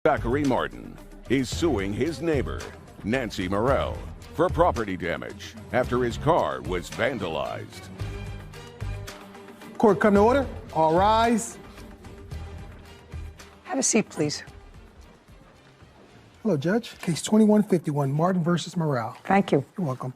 Zachary Martin is suing his neighbor, Nancy Morrell, for property damage after his car was vandalized. Court come to order. All rise. Have a seat, please. Hello, Judge. Case 2151, Martin versus Morrell. Thank you. You're welcome.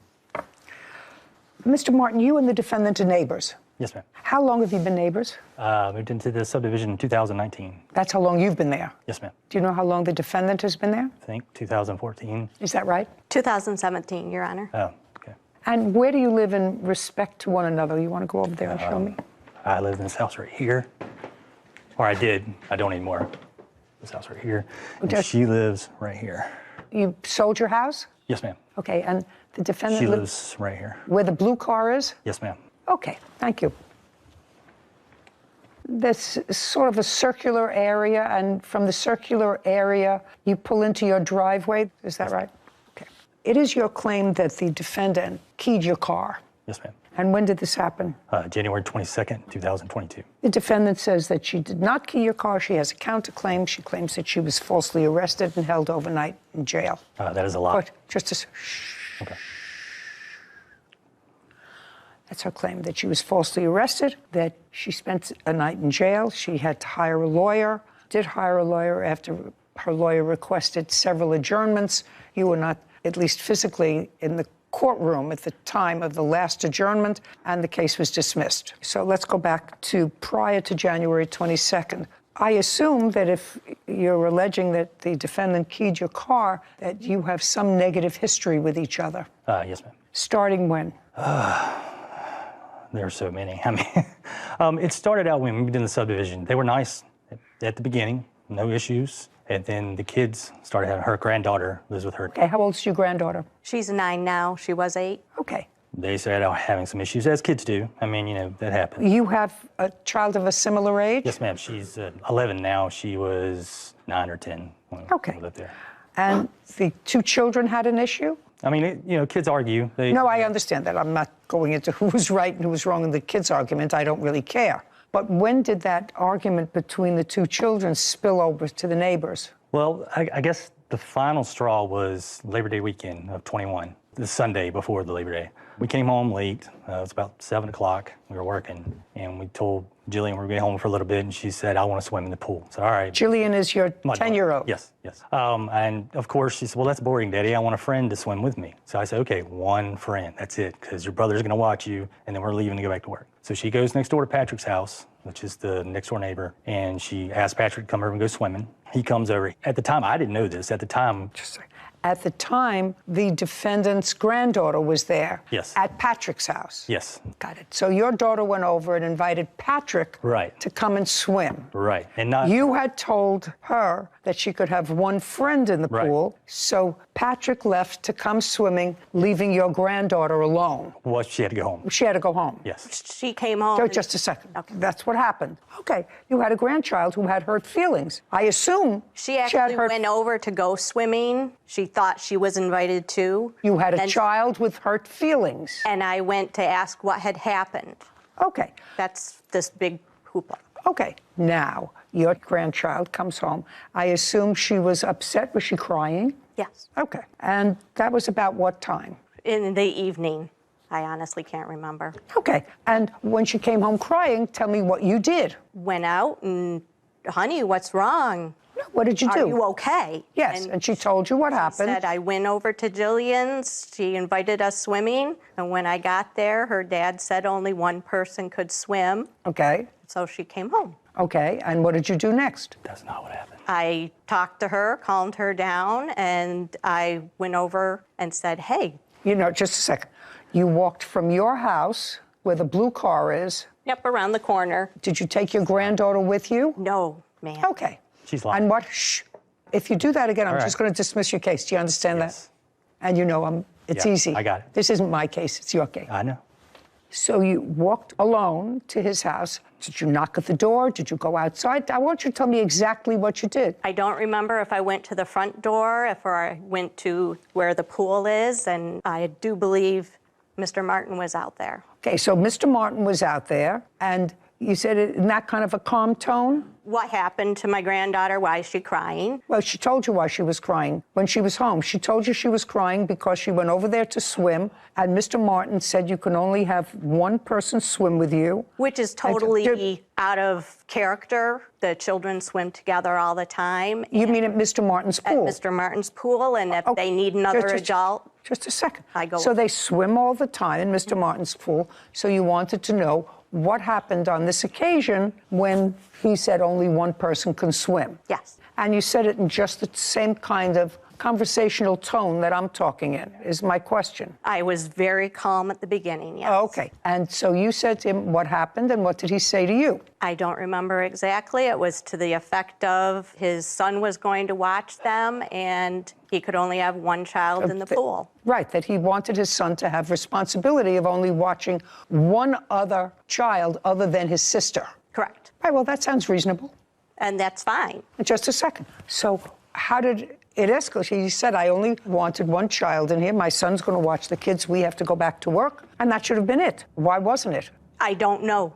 Mr. Martin, you and the defendant are neighbors. Yes, ma'am. How long have you been neighbors? Moved into the subdivision in 2019. That's how long you've been there? Yes, ma'am. Do you know how long the defendant has been there? I think 2014. Is that right? 2017, Your Honor. Oh, okay. And where do you live in respect to one another? You want to go over there and show me? I live in this house right here. Or I did. I don't anymore. This house right here. And she lives right here. You sold your house? Yes, ma'am. Okay, and the defendant She lives right here. Where the blue car is? Yes, ma'am. Okay, thank you. This is sort of a circular area, and from the circular area, you pull into your driveway. Is that right? Okay. It is your claim that the defendant keyed your car. Yes, ma'am. And when did this happen? January 22nd, 2022. The defendant says that she did not key your car. She has a counterclaim. She claims that she was falsely arrested and held overnight in jail. That is a lie. But just a Okay. That's her claim, that she was falsely arrested, that she spent a night in jail. She had to hire a lawyer, did hire a lawyer after her lawyer requested several adjournments. You were not, at least physically, in the courtroom at the time of the last adjournment, and the case was dismissed. So let's go back to prior to January 22nd. I assume that if you're alleging that the defendant keyed your car, that you have some negative history with each other. Yes, ma'am. Starting when? There are so many. I mean, it started out when we moved in the subdivision. They were nice at the beginning, no issues. And then the kids started having, her granddaughter lives with her. Okay, how old's your granddaughter? She's 9 now. She was 8. Okay. They started out having some issues, as kids do. I mean, you know, that happens. You have a child of a similar age? Yes, ma'am. She's 11 now. She was 9 or 10 when we lived there. And the two children had an issue? I mean, you know, kids argue. No, I understand that. I'm not going into who was right and who was wrong in the kids' argument. I don't really care. But when did that argument between the two children spill over to the neighbors? Well, I guess the final straw was Labor Day weekend of 21, the Sunday before the Labor Day. We came home late. It was about 7 o'clock. We were working, and we told Jillian we were going home for a little bit, and she said, I want to swim in the pool. So, all right. Jillian is your 10-year-old? Yes, yes. And of course, she said, well, that's boring, Daddy. I want a friend to swim with me. So I said, okay, one friend. That's it, because your brother's going to watch you, and then we're leaving to go back to work. So she goes next door to Patrick's house, which is the next door neighbor, and she asked Patrick to come over and go swimming. He comes over. At the time, I didn't know this. At the time... At the time, the defendant's granddaughter was there. Yes. At Patrick's house. Yes. Got it. So your daughter went over and invited Patrick to come and swim. Right. And not... You had told her that she could have one friend in the pool, so Patrick left to come swimming, leaving your granddaughter alone. Well, she had to go home. She had to go home. Yes. She came home. So just a second. Okay. That's what happened. Okay. You had a grandchild who had hurt feelings. I assume she actually went over to go swimming. She thought she was invited too. You had a child with hurt feelings. And I went to ask what had happened. Okay. That's this big hoopla. Okay. Now, your grandchild comes home. I assume she was upset. Was she crying? Yes. Okay. And that was about what time? In the evening. I honestly can't remember. Okay. And when she came home crying, tell me what you did. Went out and, honey, what's wrong? What did you do? Are you okay? Yes, and she told you what happened. She said, I went over to Jillian's. She invited us swimming. And when I got there, her dad said only one person could swim. Okay. So she came home. Okay, and what did you do next? That's not what happened. I talked to her, calmed her down, and I went over and said, hey. You know, just a second. You walked from your house, where the blue car is. Yep, around the corner. Did you take your granddaughter with you? No, ma'am. Okay. She's lying. And what? Shh. If you do that again, I'm just going to dismiss your case. Do you understand that? And you know, it's easy. I got it. This isn't my case. It's your case. I know. So you walked alone to his house. Did you knock at the door? Did you go outside? I want you to tell me exactly what you did. I don't remember if I went to the front door, or I went to where the pool is, and I do believe Mr. Martin was out there. Okay, so Mr. Martin was out there, and you said it in that kind of a calm tone? what happened to my granddaughter, why is she crying? Well, she told you why she was crying when she was home. She told you she was crying because she went over there to swim, and Mr. Martin said you can only have one person swim with you. Which is totally out of character. The children swim together all the time. You mean at Mr. Martin's pool? At Mr. Martin's pool, and if they need another adult. Just a second. I go. So they swim all the time in Mr. Martin's pool, so you wanted to know what happened on this occasion when he said only one person can swim. Yes. And you said it in just the same kind of conversational tone that I'm talking in, is my question. I was very calm at the beginning, yes. Oh, okay. And so you said to him what happened, and what did he say to you? I don't remember exactly. It was to the effect of his son was going to watch them, and he could only have one child in the pool. Right, that he wanted his son to have responsibility of only watching one other child other than his sister. Correct. Right, well, that sounds reasonable. And that's fine. Just a second. So how did it escalate? He said, I only wanted one child in here. My son's going to watch the kids. We have to go back to work. And that should have been it. Why wasn't it? I don't know.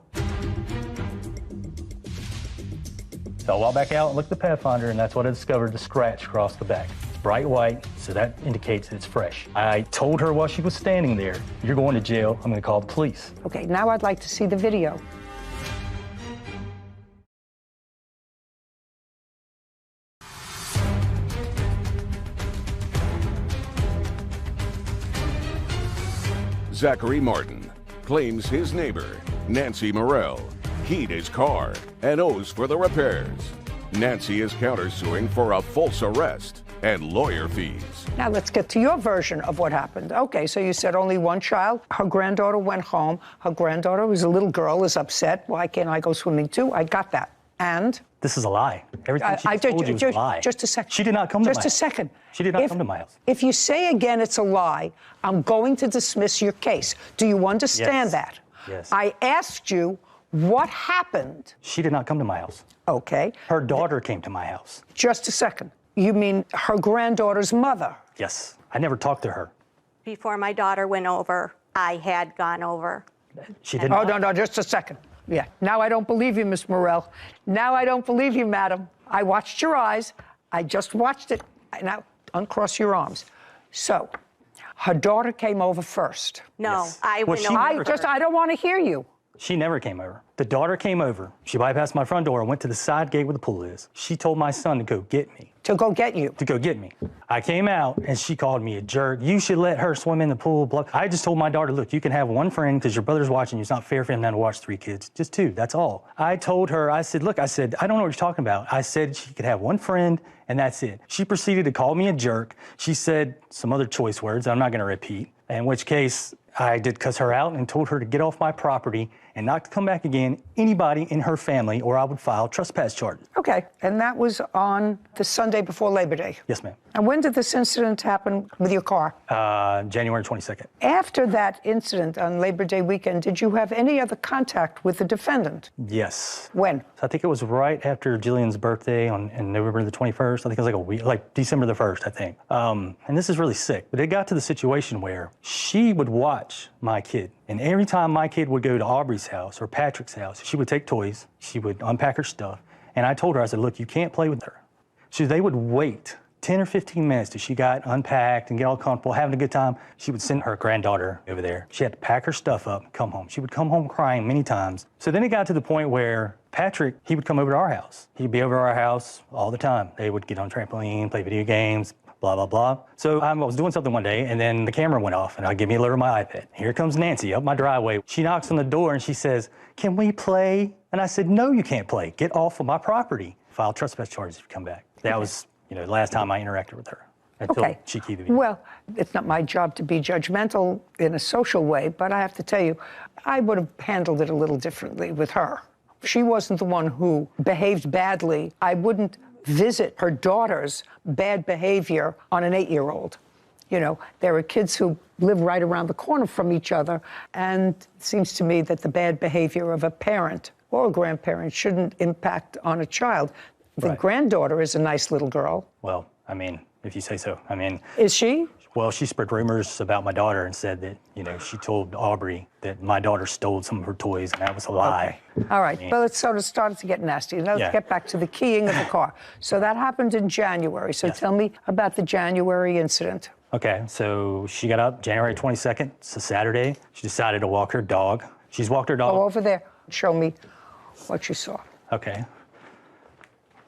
So I walked back out and looked at the Pathfinder, and that's what I discovered, the scratch across the back. Bright white, so that indicates it's fresh. I told her while she was standing there, you're going to jail. I'm going to call the police. Okay, now I'd like to see the video. Zachary Martin claims his neighbor, Nancy Morrell, keyed his car and owes for the repairs. Nancy is countersuing for a false arrest and lawyer fees. Now let's get to your version of what happened. Okay, so you said only one child. Her granddaughter went home. Her granddaughter, who's a little girl, is upset. Why can't I go swimming too? I got that. And? This is a lie. Everything she told you was a lie. Just a second. She did not come to my house. Just a second. She did not come to my house. If you say again it's a lie, I'm going to dismiss your case. Do you understand that? Yes. I asked you what happened. She did not come to my house. Okay. Her daughter came to my house. Just a second. You mean her granddaughter's mother? Yes. I never talked to her. Before my daughter went over, I had gone over. She did not. Oh, no, just a second. Yeah. Now I don't believe you, Miss Morrell. Now I don't believe you, madam. I watched your eyes. I just watched it. Now, uncross your arms. So, her daughter came over first. No, Yes. I Well, went she over. never- I don't want to hear you. She never came over. The daughter came over. She bypassed my front door and went to the side gate where the pool is. She told my son to go get me. To go get you. To go get me. I came out and she called me a jerk. You should let her swim in the pool. Blah. I just told my daughter, look, you can have one friend because your brother's watching you. It's not fair for him now to watch 3 kids. Just 2, that's all. I told her, I said, look, I don't know what you're talking about. I said she could have one friend and that's it. She proceeded to call me a jerk. She said some other choice words I'm not going to repeat, in which case I did cuss her out and told her to get off my property and not to come back again, anybody in her family, or I would file trespass charges. Okay. And that was on the Sunday before Labor Day. Yes, ma'am. And when did this incident happen with your car? January 22nd. After that incident on Labor Day weekend, did you have any other contact with the defendant? Yes. When? So I think it was right after Jillian's birthday on November the 21st. I think it was like a week, like December the 1st, I think. And this is really sick, but it got to the situation where she would watch my kid. And every time my kid would go to Aubrey's house or Patrick's house, she would take toys, she would unpack her stuff. And I told her, I said, look, you can't play with her. So they would wait 10 or 15 minutes till she got unpacked and get all comfortable, having a good time. She would send her granddaughter over there. She had to pack her stuff up and come home. She would come home crying many times. So then it got to the point where Patrick, he would come over to our house. He'd be over to our house all the time. They would get on trampoline, play video games, blah, blah, blah. So I was doing something one day, and then the camera went off, and I give me a look at my iPad. Here comes Nancy up my driveway. She knocks on the door, and she says, can we play? And I said, no, you can't play. Get off of my property. File trespass charges if you come back. That was, the last time I interacted with her. Until she keyed the video. Well, it's not my job to be judgmental in a social way, but I have to tell you, I would have handled it a little differently with her. She wasn't the one who behaved badly. I wouldn't visit her daughter's bad behavior on an 8-year-old. There are kids who live right around the corner from each other, and it seems to me that the bad behavior of a parent or a grandparent shouldn't impact on a child. The granddaughter is a nice little girl. Well, I mean, if you say so. I mean... Is she? Well, she spread rumors about my daughter and said that, she told Aubrey that my daughter stole some of her toys, and that was a lie. Okay. All right, but it's sort of started to get nasty. Now let's get back to the keying of the car. So that happened in January. So tell me about the January incident. Okay, so she got up January 22nd. It's a Saturday. She decided to walk her dog. She's walked her dog. Go over there. Show me what you saw. Okay.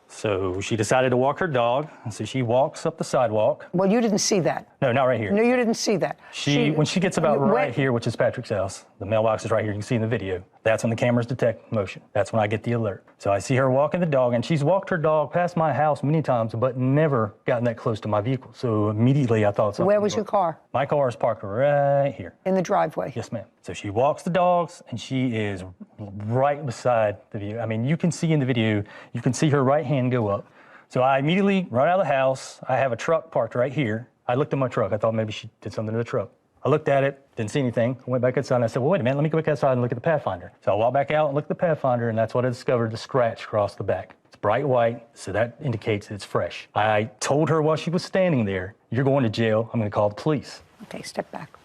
So she decided to walk her dog, and so she walks up the sidewalk. Well, you didn't see that. No, not right here. No, you didn't see that. When she gets about right here, which is Patrick's house, the mailbox is right here, you can see in the video. That's when the cameras detect motion. That's when I get the alert. So I see her walking the dog, and she's walked her dog past my house many times, but never gotten that close to my vehicle. So immediately I thought something. Where was your car? My car is parked right here. In the driveway? Yes, ma'am. So she walks the dogs, and she is right beside the view. I mean, you can see in the video, you can see her right hand go up. So I immediately run out of the house. I have a truck parked right here. I looked at my truck. I thought maybe she did something to the truck. I looked at it, didn't see anything. I went back outside and I said, well, wait a minute, let me go back outside and look at the Pathfinder. So I walked back out and looked at the Pathfinder, and that's what I discovered, the scratch across the back. It's bright white, so that indicates it's fresh. I told her while she was standing there, you're going to jail. I'm going to call the police. Okay, step back.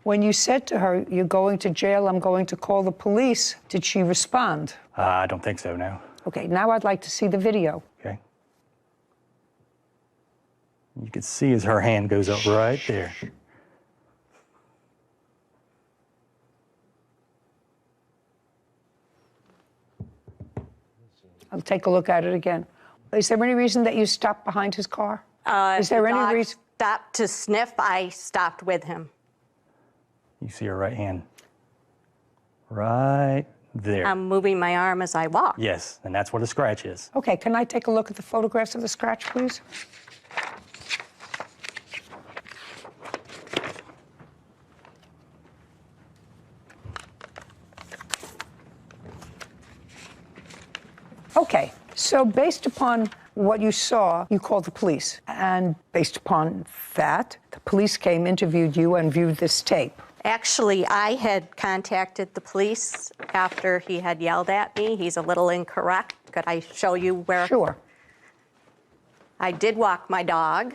When you said to her, you're going to jail, I'm going to call the police, did she respond? I don't think so, no. Okay, now I'd like to see the video. Okay. You can see as her hand goes up right there. I'll take a look at it again. Is there any reason that you stopped behind his car? Is there any reason? Stopped to sniff, I stopped with him. You see her right hand right there. I'm moving my arm as I walk. Yes, and that's where the scratch is. Okay, can I take a look at the photographs of the scratch, please? Okay, so based upon what you saw, you called the police. And based upon that, the police came, interviewed you, and viewed this tape. Actually, I had contacted the police after he had yelled at me. He's a little incorrect. Could I show you where? Sure. I did walk my dog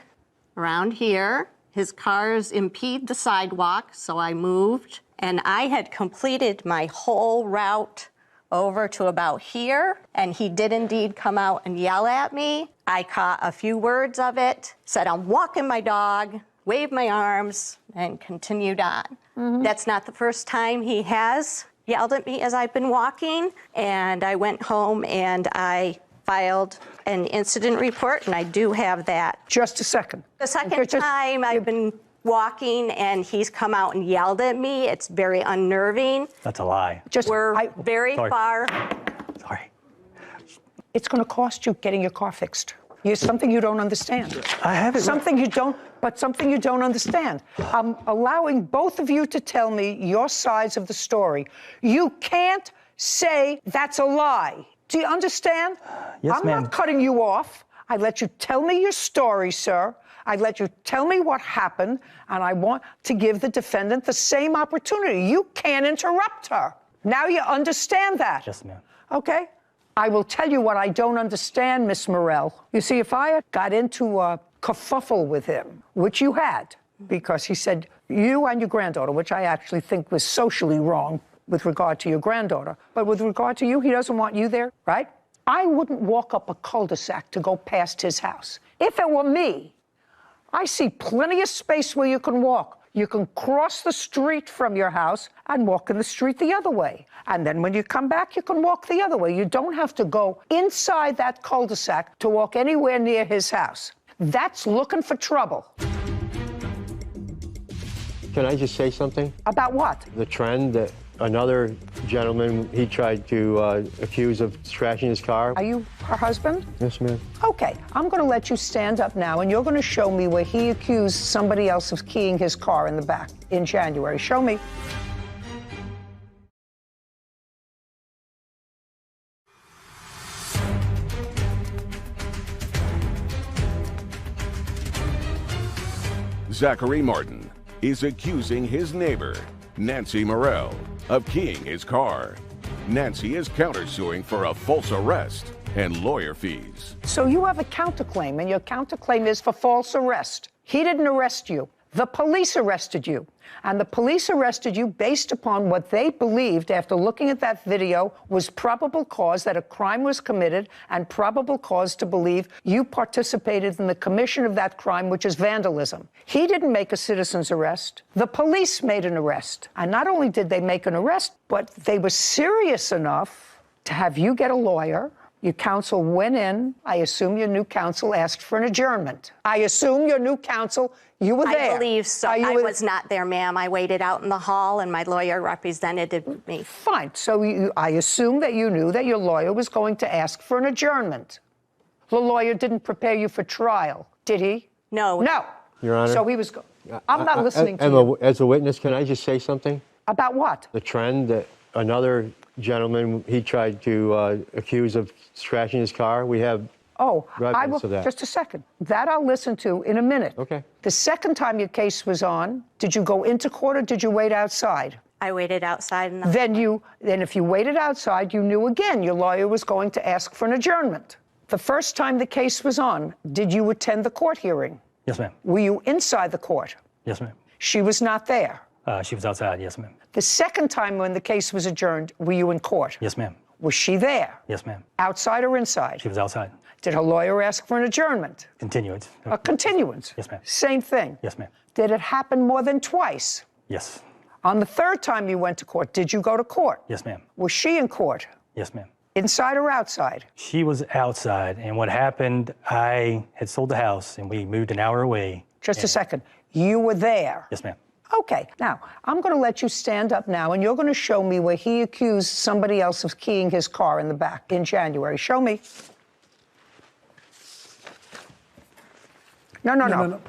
around here. His cars impede the sidewalk, so I moved. And I had completed my whole route over to about here, and he did indeed come out and yell at me. I caught a few words of it, said I'm walking my dog, waved my arms, and continued on. Mm-hmm. That's not the first time he has yelled at me as I've been walking, and I went home and I filed an incident report, and I do have that. Just a second. The second time I've been walking and he's come out and yelled at me, it's very unnerving. That's a lie. We're very far. Sorry. It's going to cost you getting your car fixed. It's something you don't understand. I have it. Something you don't understand. I'm allowing both of you to tell me your sides of the story. You can't say that's a lie. Do you understand? Yes, ma'am. I'm not cutting you off. I let you tell me your story, sir. I let you tell me what happened, and I want to give the defendant the same opportunity. You can't interrupt her. Now you understand that? Yes, ma'am. Okay? I will tell you what I don't understand, Miss Morell. You see, if I had got into a kerfuffle with him, which you had, because he said you and your granddaughter, which I actually think was socially wrong with regard to your granddaughter, but with regard to you, he doesn't want you there, right? I wouldn't walk up a cul-de-sac to go past his house. If it were me, I see plenty of space where you can walk. You can cross the street from your house and walk in the street the other way. And then when you come back, you can walk the other way. You don't have to go inside that cul-de-sac to walk anywhere near his house. That's looking for trouble. Can I just say something? About what? The trend that another gentleman, he tried to accuse of scratching his car. Are you her husband? Yes, ma'am. Okay, I'm going to let you stand up now, and you're going to show me where he accused somebody else of keying his car in the back in January. Show me. Zachary Martin is accusing his neighbor, Nancy Morell, of keying his car. Nancy is countersuing for a false arrest and lawyer fees. So you have a counterclaim, and your counterclaim is for false arrest. He didn't arrest you. The police arrested you. And the police arrested you based upon what they believed, after looking at that video, was probable cause that a crime was committed and probable cause to believe you participated in the commission of that crime, which is vandalism. He didn't make a citizen's arrest. The police made an arrest. And not only did they make an arrest, but they were serious enough to have you get a lawyer. Your counsel went in. I assume your new counsel asked for an adjournment. I assume your new counsel, you were there. I believe so. I was not there, ma'am. I waited out in the hall, and my lawyer represented me. Fine. So I assume that you knew that your lawyer was going to ask for an adjournment. The lawyer didn't prepare you for trial, did he? No. No. Your Honor. So he was. I'm not listening to you. As a witness, can I just say something? About what? The trend that another gentleman, he tried to accuse of trashing his car. We have evidence of that. Just a second. That I'll listen to in a minute. Okay. The second time your case was on, did you go into court or did you wait outside? I waited outside. Then if you waited outside, you knew again your lawyer was going to ask for an adjournment. The first time the case was on, did you attend the court hearing? Yes, ma'am. Were you inside the court? Yes, ma'am. She was not there. She was outside. Yes, ma'am. The second time when the case was adjourned, were you in court? Yes, ma'am. Was she there? Yes, ma'am. Outside or inside? She was outside. Did her lawyer ask for an adjournment? Continuance. A continuance? Yes, ma'am. Same thing? Yes, ma'am. Did it happen more than twice? Yes. On the third time you went to court, did you go to court? Yes, ma'am. Was she in court? Yes, ma'am. Inside or outside? She was outside, and what happened, I had sold the house, and we moved an hour away. Just a second. You were there? Yes, ma'am. Okay. Now, I'm going to let you stand up now, and you're going to show me where he accused somebody else of keying his car in the back in January. Show me. No.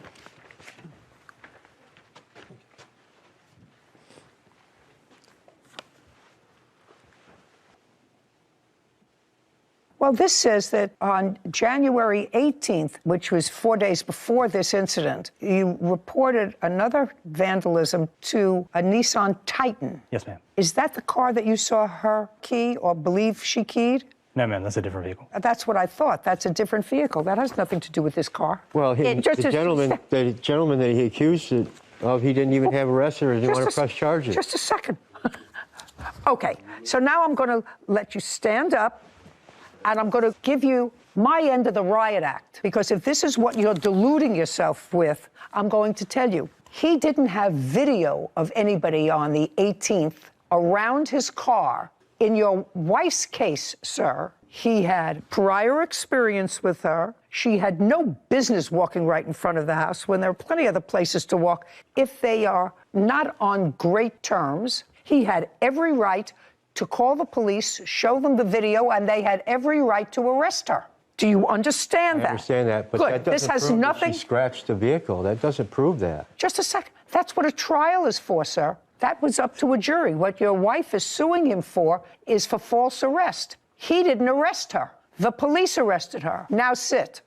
Well, this says that on January 18th, which was 4 days before this incident, you reported another vandalism to a Nissan Titan. Yes, ma'am. Is that the car that you saw her key or believe she keyed? No, ma'am, that's a different vehicle. That's what I thought. That's a different vehicle. That has nothing to do with this car. Well, the gentleman that he accused it of, he didn't even have arrested or didn't want to press charges. Just a second. Okay, so now I'm going to let you stand up, and I'm going to give you my end of the riot act, because if this is what you're deluding yourself with, I'm going to tell you. He didn't have video of anybody on the 18th around his car. In your wife's case, sir, he had prior experience with her. She had no business walking right in front of the house when there are plenty of other places to walk. If they are not on great terms, he had every right to call the police, show them the video, and they had every right to arrest her. Do you understand that? I understand that, but Good. that doesn't This has prove nothing. that she scratched the vehicle. That doesn't prove that. Just a second. That's what a trial is for, sir. That was up to a jury. What your wife is suing him for is for false arrest. He didn't arrest her. The police arrested her. Now sit.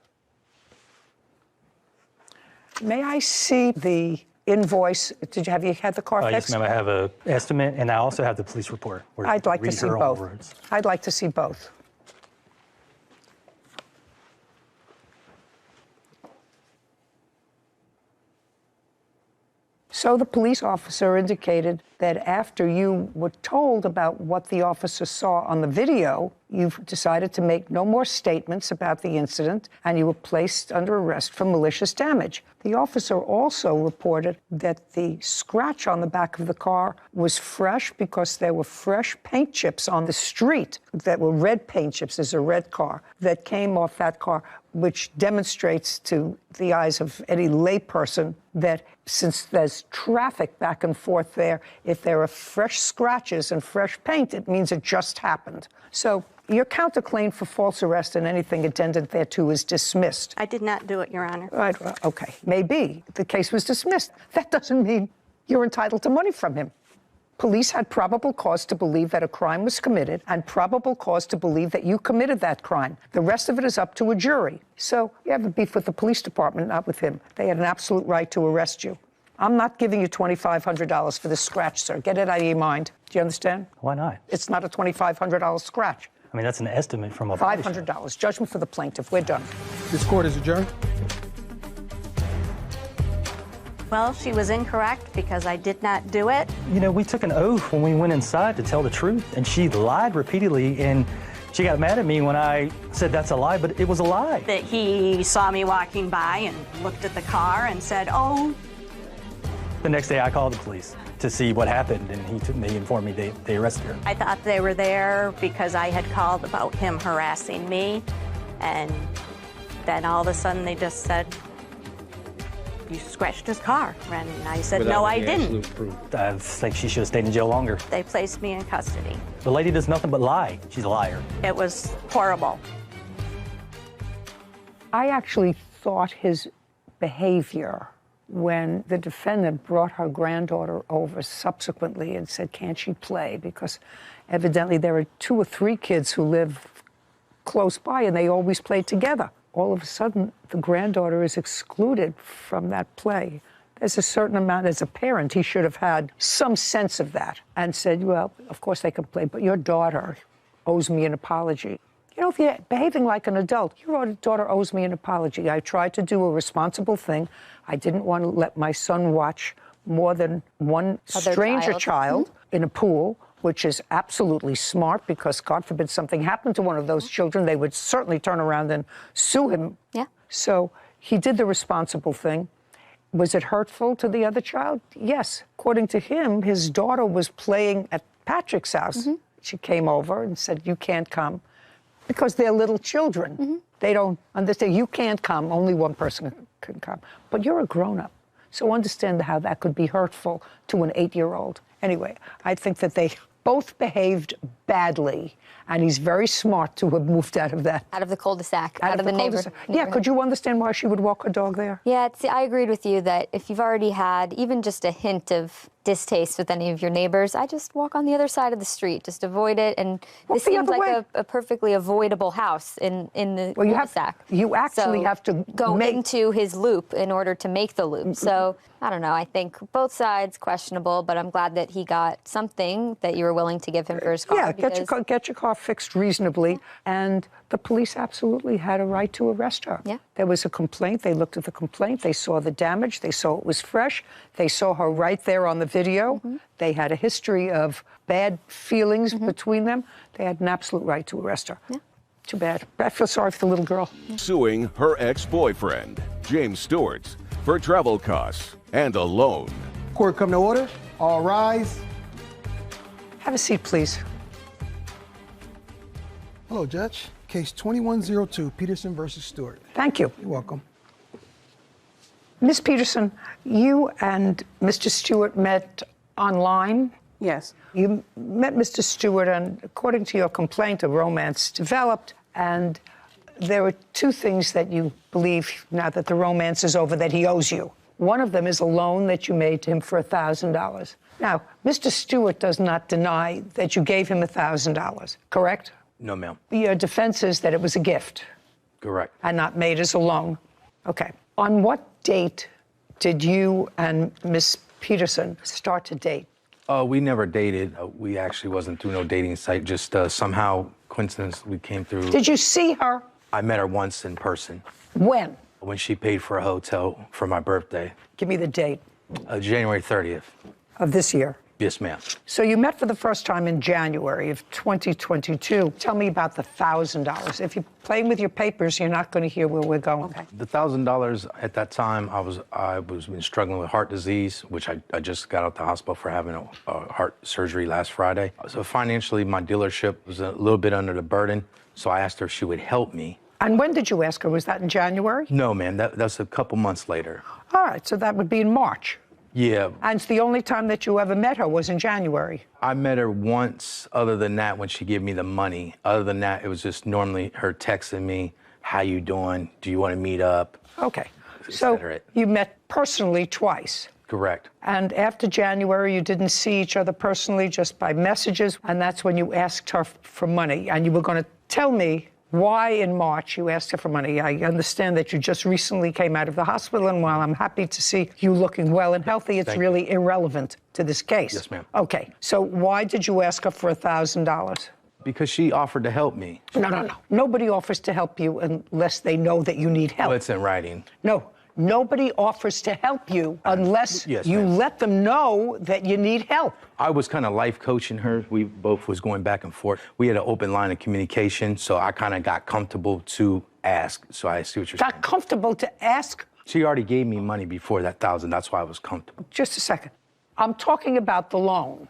May I see the invoice? Have you had the car fixed? Yes, ma'am. I have an estimate, and I also have the police report. I'd like to see both. I'd like to see both. So the police officer indicated that after you were told about what the officer saw on the video, you've decided to make no more statements about the incident, and you were placed under arrest for malicious damage. The officer also reported that the scratch on the back of the car was fresh because there were fresh paint chips on the street that were red paint chips. There's a red car that came off that car, which demonstrates to the eyes of any layperson that since there's traffic back and forth there, if there are fresh scratches and fresh paint, it means it just happened. So your counterclaim for false arrest and anything attendant thereto is dismissed. I did not do it, Your Honor. Right, well, okay. Maybe the case was dismissed. That doesn't mean you're entitled to money from him. Police had probable cause to believe that a crime was committed and probable cause to believe that you committed that crime. The rest of it is up to a jury. So you have a beef with the police department, not with him. They had an absolute right to arrest you. I'm not giving you $2,500 for this scratch, sir. Get it out of your mind. Do you understand? Why not? It's not a $2,500 scratch. I mean, that's an estimate from a $500. Judgment for the plaintiff. We're done. This court is adjourned. Well, she was incorrect because I did not do it. You know, we took an oath when we went inside to tell the truth, and she lied repeatedly, and she got mad at me when I said that's a lie, but it was a lie. That he saw me walking by and looked at the car and said, oh. The next day I called the police to see what happened, and they informed me they arrested her. I thought they were there because I had called about him harassing me, and then all of a sudden they just said, you scratched his car. And I said, no, I didn't. I think she should have stayed in jail longer. They placed me in custody. The lady does nothing but lie. She's a liar. It was horrible. I actually thought his behavior when the defendant brought her granddaughter over subsequently and said, can't she play? Because evidently there are 2 or 3 kids who live close by and they always play together. All of a sudden, the granddaughter is excluded from that play. There's a certain amount, as a parent, he should have had some sense of that and said, well, of course they can play, but your daughter owes me an apology. You know, if you're behaving like an adult, your daughter owes me an apology. I tried to do a responsible thing. I didn't want to let my son watch more than one stranger child in a pool, which is absolutely smart because, God forbid, something happened to one of those children, they would certainly turn around and sue him. Yeah. So he did the responsible thing. Was it hurtful to the other child? Yes. According to him, his daughter was playing at Patrick's house. She came over and said, you can't come, because they're little children. They don't understand. You can't come. Only one person can come. But you're a grown-up. So understand how that could be hurtful to an 8-year-old. Anyway, I think that they both behaved badly, and he's very smart to have moved out of that. Out of the cul-de-sac, out of the neighborhood. Yeah, could you understand why she would walk her dog there? Yeah, I agreed with you that if you've already had even just a hint of distaste with any of your neighbors, I just walk on the other side of the street, just avoid it. And this seems like a perfectly avoidable house in the cul-de-sac. You actually have to go into his loop in order to make the loop. So I don't know. I think both sides questionable, but I'm glad that he got something that you were willing to give him for his car. Yeah, get your car fixed reasonably, and the police absolutely had a right to arrest her. Yeah. There was a complaint. They looked at the complaint. They saw the damage. They saw it was fresh. They saw her right there on the video. They had a history of bad feelings between them. They had an absolute right to arrest her. Yeah. Too bad. I feel sorry for the little girl. Suing her ex-boyfriend, James Stewart, for travel costs and a loan. Court come to order. All rise. Have a seat, please. Hello, Judge. Case 2102, Peterson versus Stewart. Thank you. You're welcome. Ms. Peterson, you and Mr. Stewart met online. Yes. You met Mr. Stewart, and according to your complaint, a romance developed, and there are 2 things that you believe, now that the romance is over, that he owes you. One of them is a loan that you made to him for $1,000. Now, Mr. Stewart does not deny that you gave him $1,000, correct? No, ma'am. Your defense is that it was a gift. Correct. And not made as a loan. Okay. On what date did you and Miss Peterson start to date? We never dated. We actually wasn't through no dating site. Just somehow, coincidence, we came through. Did you see her? I met her once in person. When? When she paid for a hotel for my birthday. Give me the date. January 30th. Of this year? Yes, ma'am. So you met for the first time in January of 2022. Tell me about the $1,000. If you're playing with your papers, you're not going to hear where we're going. Okay. The $1,000 at that time, I was been struggling with heart disease, which I just got out the hospital for having a heart surgery last Friday. So financially, my dealership was a little bit under the burden. So I asked her if she would help me. And when did you ask her? Was that in January? No, ma'am. That's a couple months later. All right. So that would be in March. Yeah. And the only time that you ever met her was in January. I met her once, other than that, when she gave me the money. Other than that, it was just normally her texting me, how you doing? Do you want to meet up? Okay. So you met personally twice. Correct. And after January, you didn't see each other personally, just by messages. And that's when you asked her for money. And you were going to tell me why in March you asked her for money. I understand that you just recently came out of the hospital, and while I'm happy to see you looking well and healthy, it's really irrelevant to this case. Yes, ma'am. Okay, so why did you ask her for $1,000? Because she offered to help me. No. Nobody offers to help you unless they know that you need help. Well, it's in writing. No, nobody offers to help you unless you let them know that you need help. I was kind of life coaching her. We both was going back and forth. We had an open line of communication, so I kind of got comfortable to ask. So I see what you're saying. Got comfortable to ask? She already gave me money before that 1,000. That's why I was comfortable. Just a second. I'm talking about the loan.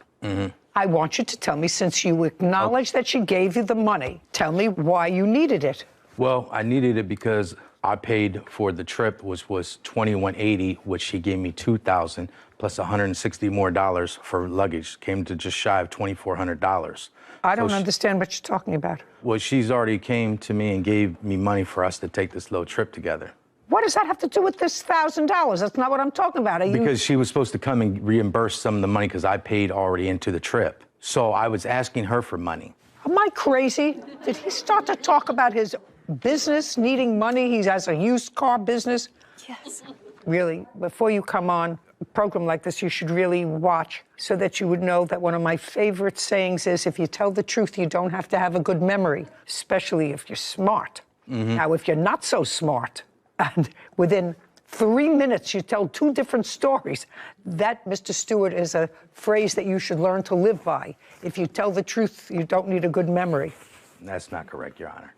I want you to tell me, since you acknowledge that she gave you the money, tell me why you needed it. Well, I needed it because I paid for the trip, which was $2,180, which she gave me $2,000 plus $160 more for luggage. Came to just shy of $2,400. I don't understand what you're talking about. Well, she's already came to me and gave me money for us to take this little trip together. What does that have to do with this $1,000? That's not what I'm talking about. Because she was supposed to come and reimburse some of the money because I paid already into the trip. So I was asking her for money. Am I crazy? Did he start to talk about his business needing money? He has a used car business. Yes. Really, before you come on a program like this, you should really watch so that you would know that one of my favorite sayings is, if you tell the truth, you don't have to have a good memory, especially if you're smart. Now, if you're not so smart, and within 3 minutes you tell 2 different stories, that, Mr. Stewart, is a phrase that you should learn to live by. If you tell the truth, you don't need a good memory. That's not correct, Your Honor.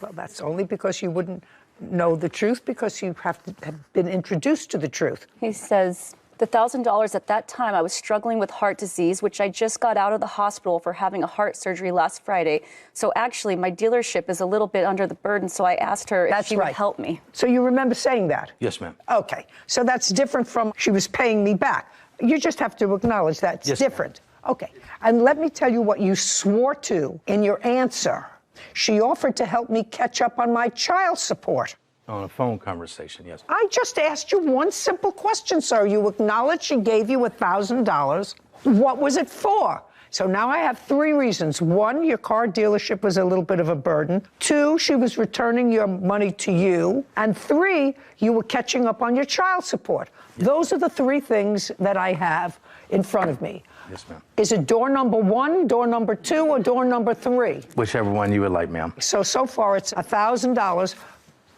Well, that's only because you wouldn't know the truth, because you have been introduced to the truth. He says, the $1,000 at that time, I was struggling with heart disease, which I just got out of the hospital for having a heart surgery last Friday. So actually, my dealership is a little bit under the burden, so I asked her if she would help me. So you remember saying that? Yes, ma'am. Okay. So that's different from she was paying me back. You just have to acknowledge that's different. Okay. And let me tell you what you swore to in your answer. She offered to help me catch up on my child support. On a phone conversation, yes. I just asked you one simple question, sir. You acknowledged she gave you $1,000. What was it for? So now I have 3 reasons. 1, your car dealership was a little bit of a burden. 2, she was returning your money to you. And 3, you were catching up on your child support. Those are the 3 things that I have in front of me. Yes, ma'am. Is it door number 1, door number 2, or door number 3? Whichever one you would like, ma'am. So far it's $1,000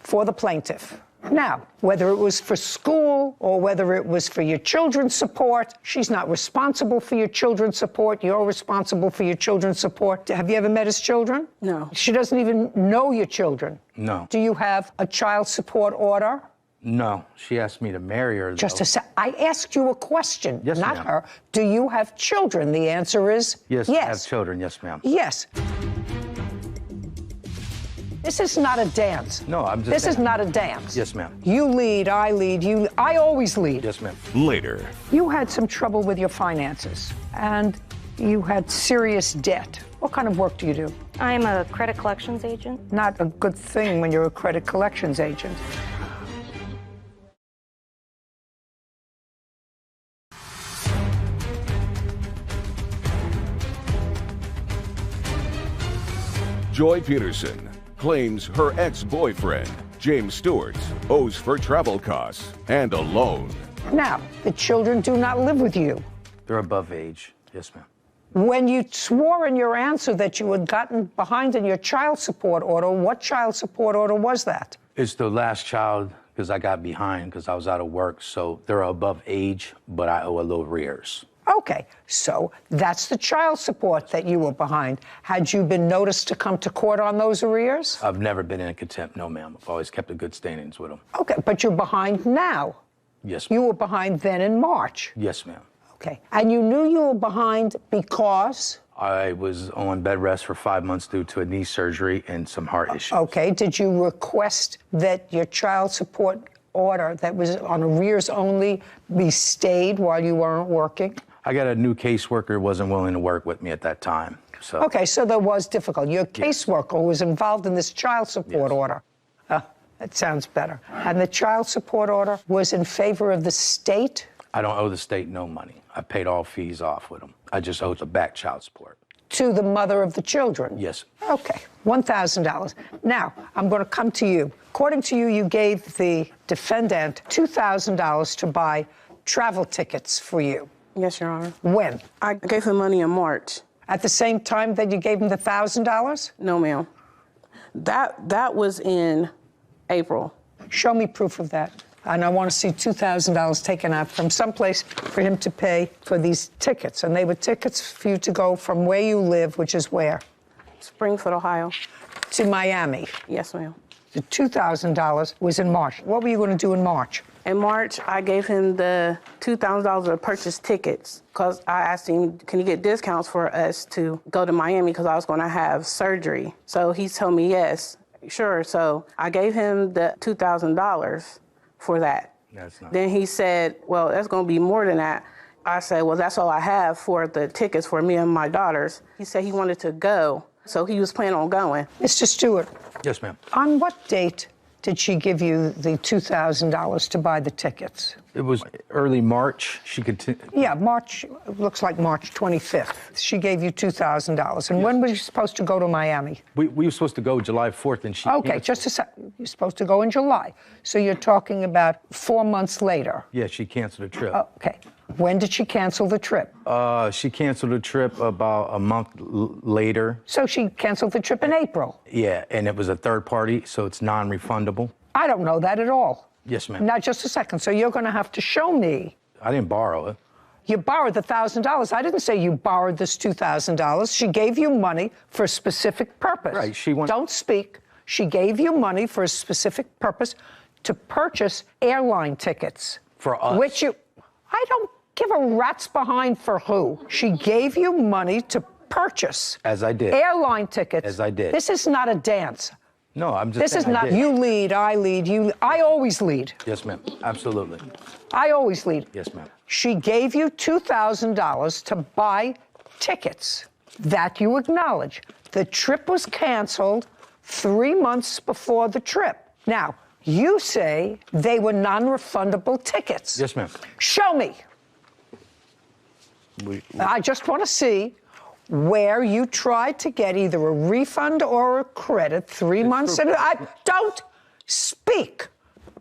for the plaintiff. Now, whether it was for school or whether it was for your children's support, she's not responsible for your children's support. You're responsible for your children's support. Have you ever met his children? No. She doesn't even know your children. No. Do you have a child support order? No. She asked me to marry her, though. Just a sec. I asked you a question, yes, not ma'am. her. Do you have children? The answer is yes. I have children, yes, ma'am. Yes. This is not a dance. No, I'm just This saying. is not a dance. Yes, ma'am. You lead, I lead, I always lead. Yes, ma'am. Later. You had some trouble with your finances, and you had serious debt. What kind of work do you do? I'm a credit collections agent. Not a good thing when you're a credit collections agent. Joy Peterson claims her ex-boyfriend, James Stewart, owes for travel costs and a loan. Now, the children do not live with you. They're above age. Yes, ma'am. When you swore in your answer that you had gotten behind in your child support order, what child support order was that? It's the last child because I got behind because I was out of work. So they're above age, but I owe a little arrears. Okay, so that's the child support that you were behind. Had you been noticed to come to court on those arrears? I've never been in contempt, no, ma'am. I've always kept a good standings with them. Okay, but you're behind now. Yes, ma'am. You were behind then in March. Yes, ma'am. Okay, and you knew you were behind because? I was on bed rest for 5 months due to a knee surgery and some heart issues. Okay, did you request that your child support order that was on arrears only be stayed while you weren't working? I got a new caseworker who wasn't willing to work with me at that time. So. Okay, so there was difficulty. Your caseworker was involved in this child support order. That sounds better. And the child support order was in favor of the state? I don't owe the state no money. I paid all fees off with them. I just owe the back child support. To the mother of the children? Yes. Okay, $1,000. Now, I'm going to come to you. According to you, you gave the defendant $2,000 to buy travel tickets for you. Yes, Your Honor. When? I gave him money in March. At the same time that you gave him the $1,000? No, ma'am. That was in April. Show me proof of that. and I want to see $2,000 taken out from someplace for him to pay for these tickets. And they were tickets for you to go from where you live, which is where? Springfield, Ohio. To Miami. Yes, ma'am. The $2,000 was in March. What were you going to do in March? In March, I gave him the $2,000 to purchase tickets because I asked him, can you get discounts for us to go to Miami because I was going to have surgery. So he told me yes, sure. So I gave him the $2,000 for that. That's not. Then he said, well, that's going to be more than that. I said, well, that's all I have for the tickets for me and my daughters. He said he wanted to go, so he was planning on going. Mr. Stewart. Yes, ma'am. On what date did she give you the $2,000 to buy the tickets? It was early March. She could. Yeah, March, looks like March 25th. She gave you $2,000. And when were you supposed to go to Miami? We were supposed to go July 4th, and she. Okay, just a second. You're supposed to go in July. So you're talking about 4 months later. Yeah, she canceled the trip. Okay. When did she cancel the trip? She canceled the trip about a month later. So she canceled the trip in April? Yeah, and it was a third party, so it's non-refundable. I don't know that at all. Yes, ma'am. Now, just a second. So you're going to have to show me. I didn't borrow it. You borrowed the $1,000. I didn't say you borrowed this $2,000. She gave you money for a specific purpose. Right, she went. Don't speak. She gave you money for a specific purpose to purchase airline tickets. For us. Which you. I don't give a rat's behind for who. She gave you money to purchase. As I did. Airline tickets. As I did. This is not a dance. No, I'm just This saying is not, you lead, I lead, you. I always lead. Yes, ma'am. Absolutely. I always lead. Yes, ma'am. She gave you $2,000 to buy tickets. That you acknowledge. The trip was canceled 3 months before the trip. Now, you say they were non-refundable tickets. Yes, ma'am. Show me. I just want to see where you tried to get either a refund or a credit 3 months in. Don't speak.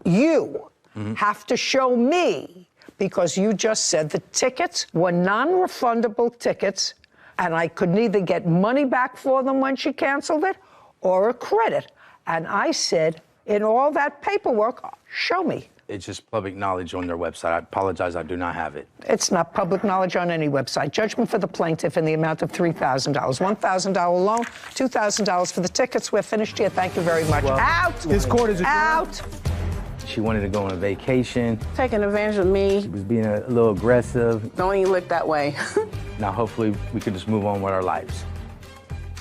You have to show me, because you just said the tickets were non-refundable tickets, and I could neither get money back for them when she canceled it or a credit. And I said, in all that paperwork, show me. It's just public knowledge on their website. I apologize, I do not have it. It's not public knowledge on any website. Judgment for the plaintiff in the amount of $3,000. $1,000 loan, $2,000 for the tickets. We're finished here. Thank you very much. Well, out! This court is adjourned. Out! She wanted to go on a vacation. Taking advantage of me. She was being a little aggressive. Don't even look that way. Now, hopefully, we can just move on with our lives.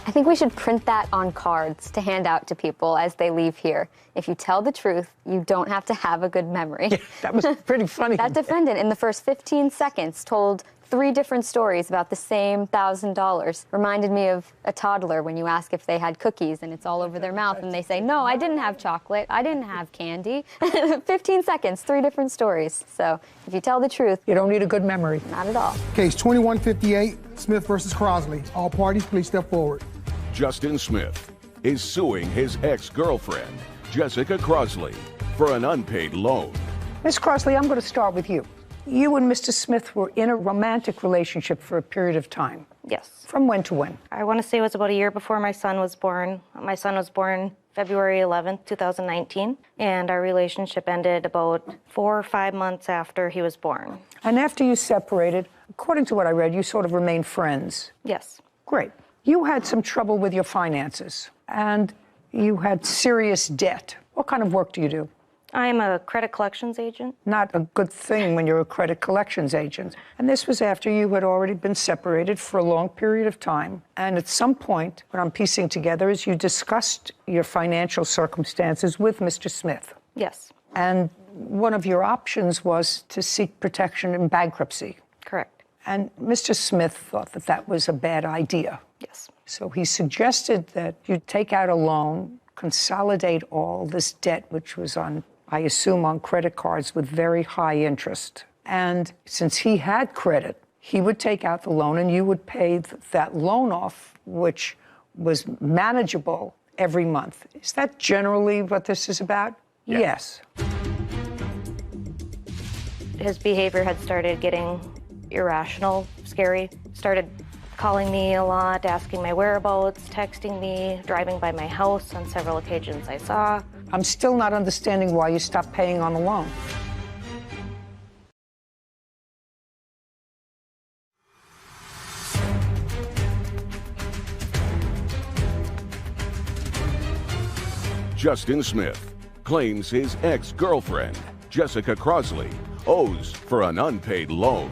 I think we should print that on cards to hand out to people as they leave here. If you tell the truth, you don't have to have a good memory. Yeah, that was pretty funny. That defendant, in the first 15 seconds, told 3 different stories about the same $1,000. Reminded me of a toddler when you ask if they had cookies and it's all over their mouth and they say, no, I didn't have chocolate, I didn't have candy. 15 seconds, 3 different stories. So if you tell the truth, you don't need a good memory. Not at all. Case 2158, Smith versus Crosley. All parties, please step forward. Justin Smith is suing his ex-girlfriend, Jessica Crosley, for an unpaid loan. Ms. Crosley, I'm going to start with you. You and Mr. Smith were in a romantic relationship for a period of time. Yes. From when to when? I want to say it was about a year before my son was born. My son was born February 11th, 2019, and our relationship ended about 4 or 5 months after he was born. And after you separated, according to what I read, you sort of remained friends. Yes. Great. You had some trouble with your finances, and you had serious debt. What kind of work do you do? I'm a credit collections agent. Not a good thing when you're a credit collections agent. And this was after you had already been separated for a long period of time. And at some point, what I'm piecing together is you discussed your financial circumstances with Mr. Smith. Yes. And one of your options was to seek protection in bankruptcy. Correct. And Mr. Smith thought that that was a bad idea. Yes. So he suggested that you take out a loan, consolidate all this debt, which was on, I assume, on credit cards with very high interest. And since he had credit, he would take out the loan and you would pay that loan off, which was manageable every month. Is that generally what this is about? Yeah. Yes. His behavior had started getting irrational, scary, started calling me a lot, asking my whereabouts, texting me, driving by my house on several occasions I saw. I'm still not understanding why you stopped paying on the loan. Justin Smith claims his ex-girlfriend, Jessica Crosley, owes for an unpaid loan.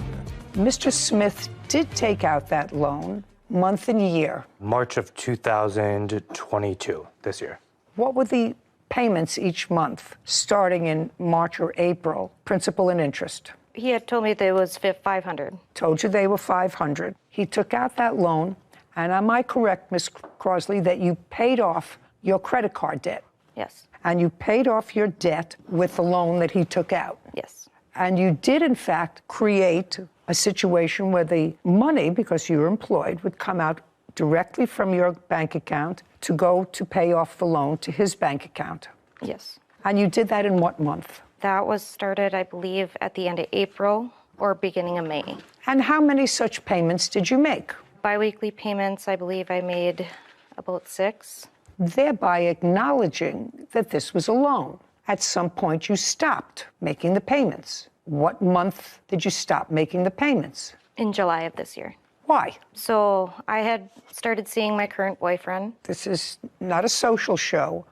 Mr. Smith did take out that loan, month and year. March of 2022, this year. What were the payments each month, starting in March or April, principal and interest? He had told me that it was $500. Told you they were $500. He took out that loan, and am I correct, Ms. Crosley, that you paid off your credit card debt? Yes. And you paid off your debt with the loan that he took out? Yes. And you did, in fact, create a situation where the money, because you were employed, would come out directly from your bank account to go to pay off the loan to his bank account? Yes. And you did that in what month? That was started, I believe, at the end of April or beginning of May. And how many such payments did you make? Biweekly payments, I believe I made about 6. Thereby acknowledging that this was a loan. At some point, you stopped making the payments. What month did you stop making the payments? In July of this year. Why? So I had started seeing my current boyfriend. This is not a social show.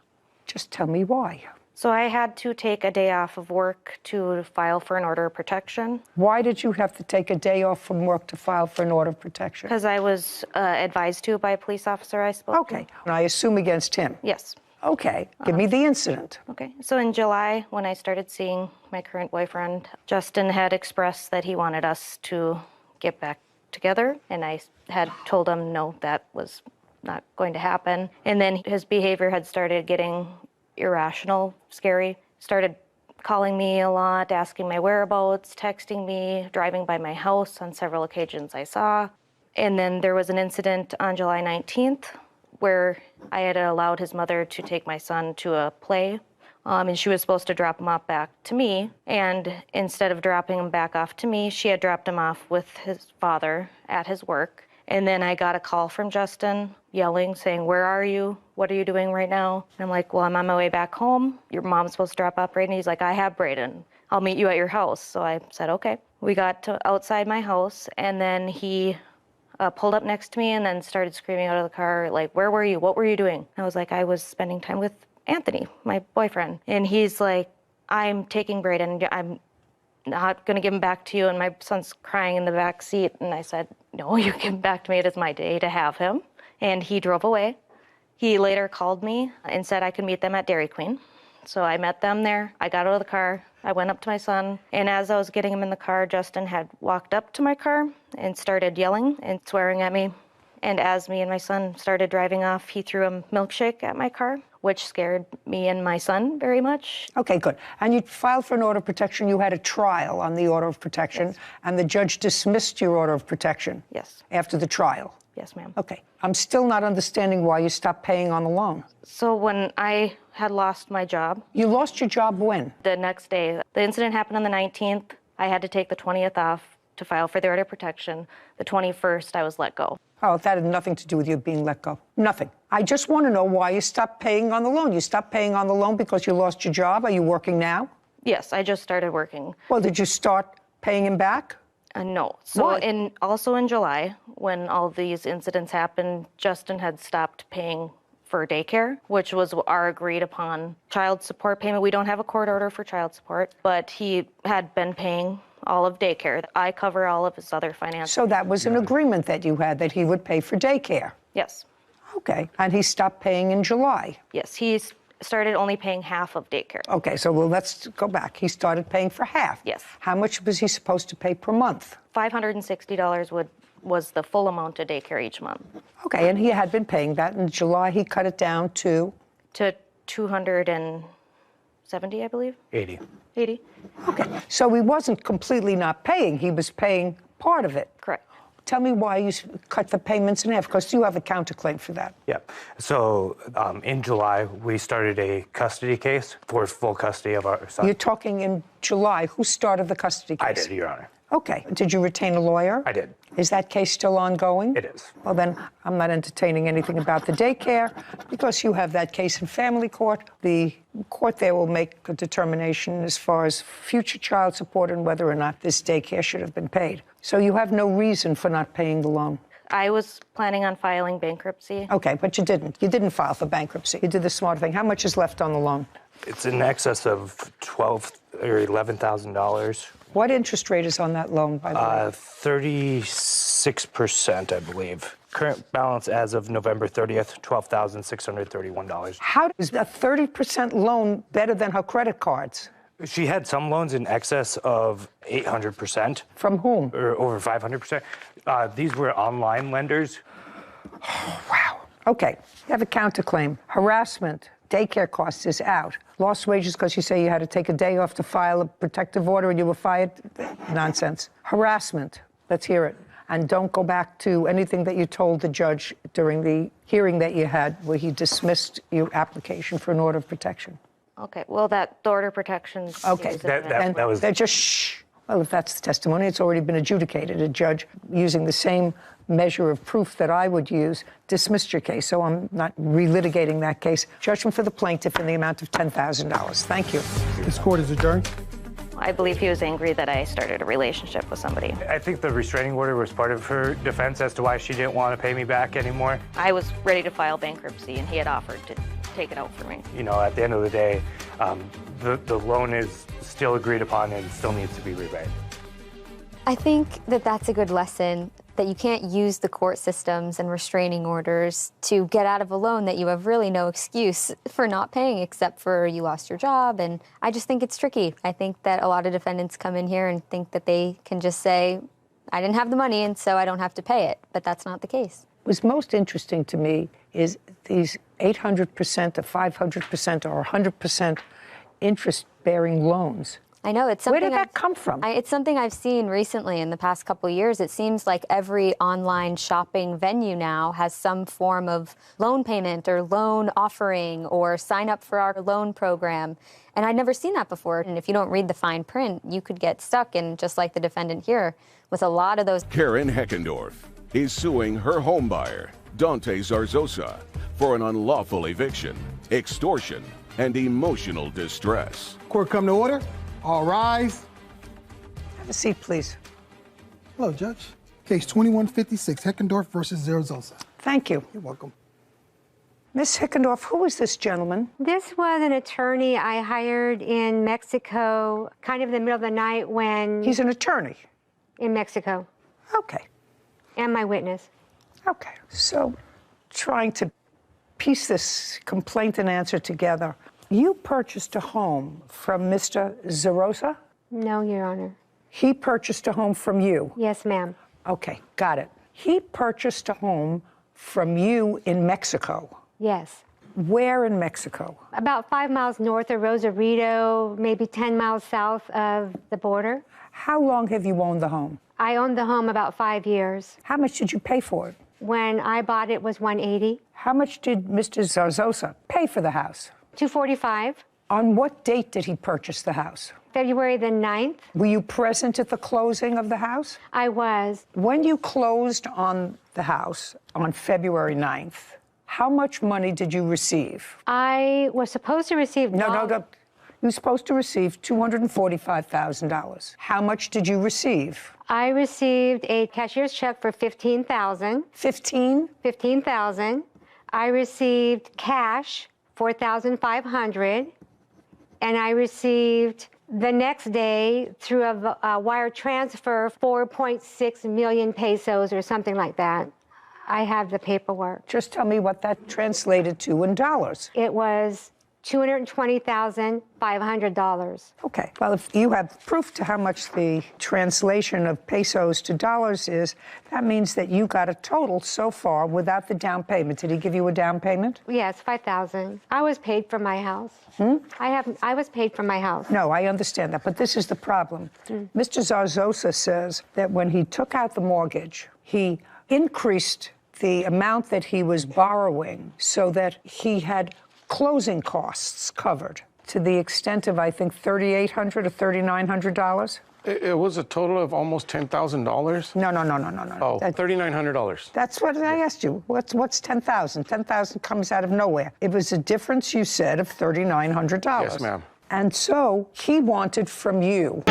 Just tell me why. So I had to take a day off of work to file for an order of protection. Why did you have to take a day off from work to file for an order of protection? Because I was advised to by a police officer I spoke to. Okay. And I assume against him? Yes. Okay. Give me the incident. Okay. So in July, when I started seeing my current boyfriend, Justin had expressed that he wanted us to get back together. And I had told him, no, that was not going to happen. And then his behavior had started getting irrational, scary, started calling me a lot, asking my whereabouts, texting me, driving by my house on several occasions I saw. And then there was an incident on July 19th where I had allowed his mother to take my son to a play, and she was supposed to drop him off back to me. And instead of dropping him back off to me, she had dropped him off with his father at his work. And then I got a call from Justin yelling, saying, "Where are you? What are you doing right now?" And I'm like, "Well, I'm on my way back home. Your mom's supposed to drop off Braden." He's like, "I have Braden. I'll meet you at your house." So I said, okay. We got to outside my house, and then he pulled up next to me and then started screaming out of the car, like, "Where were you? What were you doing?" I was like, "I was spending time with Anthony, my boyfriend." And he's like, "I'm taking Braden. I'm not going to give him back to you." And my son's crying in the back seat. And I said, "No, you give him back to me. It is my day to have him." And he drove away. He later called me and said I could meet them at Dairy Queen. So I met them there. I got out of the car. I went up to my son. And as I was getting him in the car, Justin had walked up to my car and started yelling and swearing at me. And as me and my son started driving off, he threw a milkshake at my car, which scared me and my son very much. Okay, good. And you filed for an order of protection. You had a trial on the order of protection, yes. And the judge dismissed your order of protection. Yes. After the trial. Yes, ma'am. Okay. I'm still not understanding why you stopped paying on the loan. So when I had lost my job. You lost your job when? The next day. The incident happened on the 19th. I had to take the 20th off to file for the order of protection. The 21st, I was let go. Oh, that had nothing to do with you being let go. Nothing. I just want to know why you stopped paying on the loan. You stopped paying on the loan because you lost your job? Are you working now? Yes, I just started working. Well, did you start paying him back? No. So Why? Also in July, when all these incidents happened, Justin had stopped paying for daycare, which was our agreed upon child support payment. We don't have a court order for child support, but he had been paying all of daycare. I cover all of his other finances. So that was an agreement that you had, that he would pay for daycare? Yes. Okay. And he stopped paying in July? Yes. He started only paying half of daycare. Okay. So let's go back. He started paying for half? Yes. How much was he supposed to pay per month? $560 was the full amount of daycare each month. Okay. And he had been paying that. In July, he cut it down to? To $270, I believe. 80. Okay. So he wasn't completely not paying. He was paying part of it. Correct. Tell me why you cut the payments in half, because you have a counterclaim for that. Yeah. So in July, we started a custody case for full custody of our son. You're talking in July. Who started the custody case? I did, Your Honor. Okay. Did you retain a lawyer? I did. Is that case still ongoing? It is. Well, then I'm not entertaining anything about the daycare because you have that case in family court. The court there will make a determination as far as future child support and whether or not this daycare should have been paid. So you have no reason for not paying the loan. I was planning on filing bankruptcy. Okay, but you didn't. You didn't file for bankruptcy. You did the smart thing. How much is left on the loan? It's in excess of $12,000 or $11,000. What interest rate is on that loan, by the way? 36%, I believe. Current balance as of November 30th, $12,631. How is a 30% loan better than her credit cards? She had some loans in excess of 800%. From whom? Or over 500%. These were online lenders. Oh, wow. Okay, you have a counterclaim. Harassment, daycare costs is out. Lost wages because you say you had to take a day off to file a protective order and you were fired? Nonsense. Harassment, let's hear it. And don't go back to anything that you told the judge during the hearing that you had where he dismissed your application for an order of protection. Okay, well, the order of protection. Okay, that was... They're just shh. Well, if that's the testimony, it's already been adjudicated. A judge, using the same measure of proof that I would use, dismissed your case. So I'm not relitigating that case. Judgment for the plaintiff in the amount of $10,000. Thank you. This court is adjourned. I believe he was angry that I started a relationship with somebody. I think the restraining order was part of her defense as to why she didn't want to pay me back anymore. I was ready to file bankruptcy, and he had offered to take it out for me. You know, at the end of the day, the loan is still agreed upon and still needs to be repaid. I think that that's a good lesson, that you can't use the court systems and restraining orders to get out of a loan that you have really no excuse for not paying except for you lost your job. And I just think it's tricky. I think that a lot of defendants come in here and think that they can just say, I didn't have the money and so I don't have to pay it. But that's not the case. What's most interesting to me is these 800% or 500% or 100% interest-bearing loans. I know, it's something. Where did that come from? It's something I've seen recently in the past couple of years. It seems like every online shopping venue now has some form of loan payment or loan offering or sign up for our loan program. And I'd never seen that before. And if you don't read the fine print, you could get stuck in, just like the defendant here, with a lot of those. Karen Heckendorf is suing her homebuyer, Dante Zarzosa, for an unlawful eviction, extortion, and emotional distress. Court come to order. All rise. Have a seat, please. Hello, Judge. Case 2156, Heckendorf versus Zarzosa. Thank you. You're welcome. Miss Heckendorf, who is this gentleman? This was an attorney I hired in Mexico, kind of in the middle of the night when... He's an attorney? In Mexico. Okay. And my witness. Okay. So, trying to piece this complaint and answer together. You purchased a home from Mr. Zarzosa? No, Your Honor. He purchased a home from you? Yes, ma'am. Okay, got it. He purchased a home from you in Mexico? Yes. Where in Mexico? About 5 miles north of Rosarito, maybe 10 miles south of the border. How long have you owned the home? I owned the home about 5 years. How much did you pay for it? When I bought it was $180. How much did Mr. Zarzosa pay for the house? $245. On what date did he purchase the house? February the 9th. Were you present at the closing of the house? I was. When you closed on the house on February 9th, how much money did you receive? I was supposed to receive... No. You were supposed to receive $245,000. How much did you receive? I received a cashier's check for $15,000. 15? $15,000. I received cash, $4,500, and I received the next day through a wire transfer 4.6 million pesos or something like that. I have the paperwork. Just tell me what that translated to in dollars. It was $220,500. Okay. Well, if you have proof to how much the translation of pesos to dollars is, that means that you got a total so far without the down payment. Did he give you a down payment? Yes, $5,000. I was paid for my house. I was paid for my house. No, I understand that, but this is the problem. Mr. Zarzosa says that when he took out the mortgage, he increased the amount that he was borrowing so that he had closing costs covered to the extent of, I think, $3,800 or $3,900. It was a total of almost $10,000. No. Oh, $3,900. That's what I asked you. What's 10,000? 10,000 comes out of nowhere. It was a difference, you said, of $3,900. Yes, ma'am. And so he wanted from you.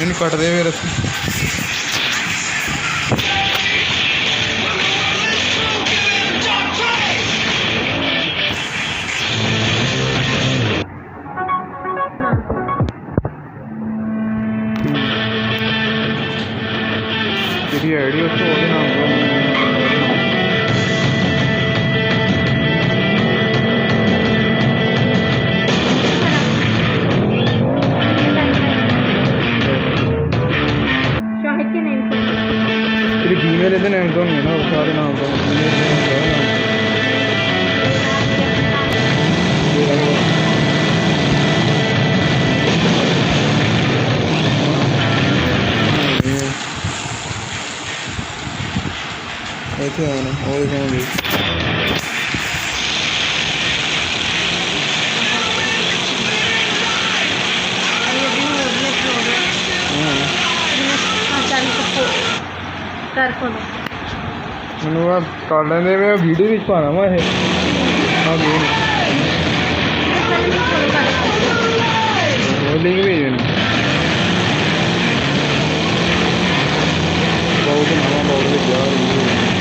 ਇਹਨੂੰ ਕੱਟ ਦੇ ਫਿਰ ਜਿਹੜੀ ID ਉੱਥੇ ਉਹਦੇ ਨਾਮ ਤੋਂ Gmail ਇਹਦੇ ਨਾਮ ਤੋਂ ਨਹੀਂ ਹੈ ਨਾ ਉਹ ਸਾਰੇ ਨਾਮ ਤੋਂ ਇੱਥੇ ਆਉਣਾ ਉਹ ਦੇਖਾਂਗੇ ਮੈਨੂੰ ਆ ਕਰ ਲੈਂਦੇ ਮੈਂ ਵੀਡੀਓ ਵਿੱਚ ਪਾਣਾ ਵਾ ਇਹ ਆ ਗੇਮ ਉਹ ਲਿੰਕ ਭੇਜ ਮੈਨੂੰ ਬਹੁਤ ਨਵਾਂ ਬਹੁਤ ਵਧੀਆ